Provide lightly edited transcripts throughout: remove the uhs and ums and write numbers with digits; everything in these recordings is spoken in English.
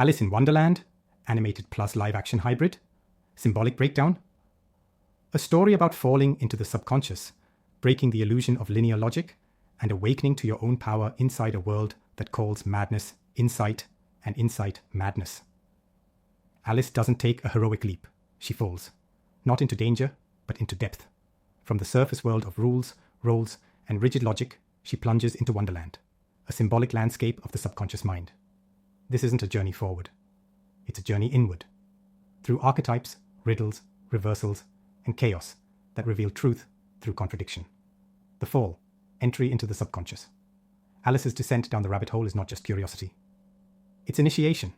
Alice in Wonderland, animated plus live-action hybrid, Symbolic breakdown. A story about falling into the subconscious, breaking the illusion of linear logic, and awakening to your own power inside a world that calls madness insight and insight madness. Alice doesn't take a heroic leap. She falls, not into danger, but into depth. From the surface world of rules, roles, and rigid logic, she plunges into Wonderland, a symbolic landscape of the subconscious mind. This isn't a journey forward. It's a journey inward, through archetypes, riddles, reversals, and chaos that reveal truth through contradiction. The fall, entry into the subconscious. Alice's descent down the rabbit hole is not just curiosity. It's initiation.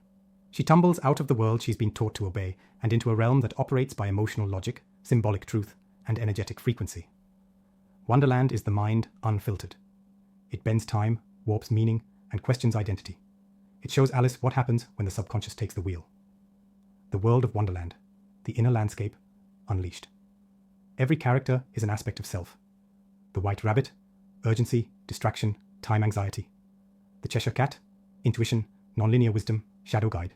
She tumbles out of the world she's been taught to obey and into a realm that operates by emotional logic, symbolic truth, and energetic frequency. Wonderland is the mind unfiltered. It bends time, warps meaning, and questions identity. It shows Alice what happens when the subconscious takes the wheel. The world of Wonderland, the inner landscape, unleashed. Every character is an aspect of self. The White Rabbit, urgency, distraction, time anxiety. The Cheshire Cat, intuition, nonlinear wisdom, shadow guide.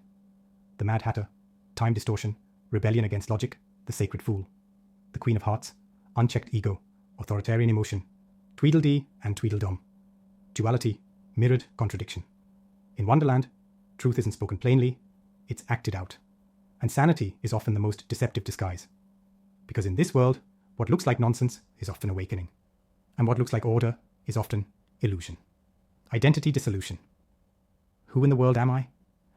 The Mad Hatter, time distortion, rebellion against logic, the Sacred Fool. The Queen of Hearts, unchecked ego, authoritarian emotion, Tweedledee and Tweedledum. Duality, mirrored contradiction. In Wonderland, truth isn't spoken plainly, it's acted out. And sanity is often the most deceptive disguise. Because in this world, what looks like nonsense is often awakening. And what looks like order is often illusion. Identity dissolution. Who in the world am I?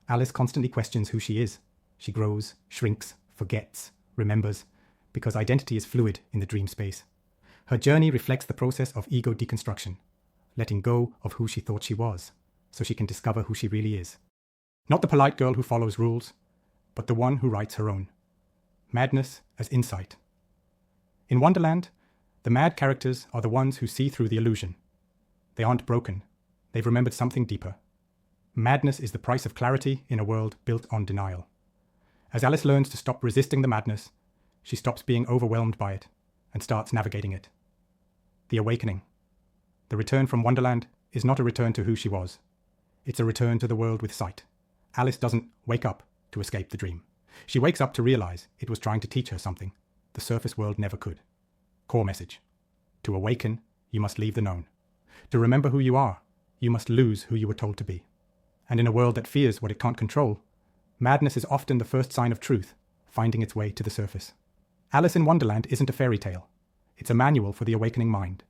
Alice constantly questions who she is. She grows, shrinks, forgets, remembers, because identity is fluid in the dream space. Her journey reflects the process of ego deconstruction, letting go of who she thought she was, so she can discover who she really is. Not the polite girl who follows rules, but the one who writes her own. Madness as insight. In Wonderland, the mad characters are the ones who see through the illusion. They aren't broken. They've remembered something deeper. Madness is the price of clarity in a world built on denial. As Alice learns to stop resisting the madness, she stops being overwhelmed by it and starts navigating it. The awakening. The return from Wonderland is not a return to who she was. It's a return to the world with sight. Alice doesn't wake up to escape the dream. She wakes up to realize it was trying to teach her something the surface world never could. Core message. To awaken, you must leave the known. To remember who you are, you must lose who you were told to be. And in a world that fears what it can't control, madness is often the first sign of truth, finding its way to the surface. Alice in Wonderland isn't a fairy tale. It's a manual for the awakening mind.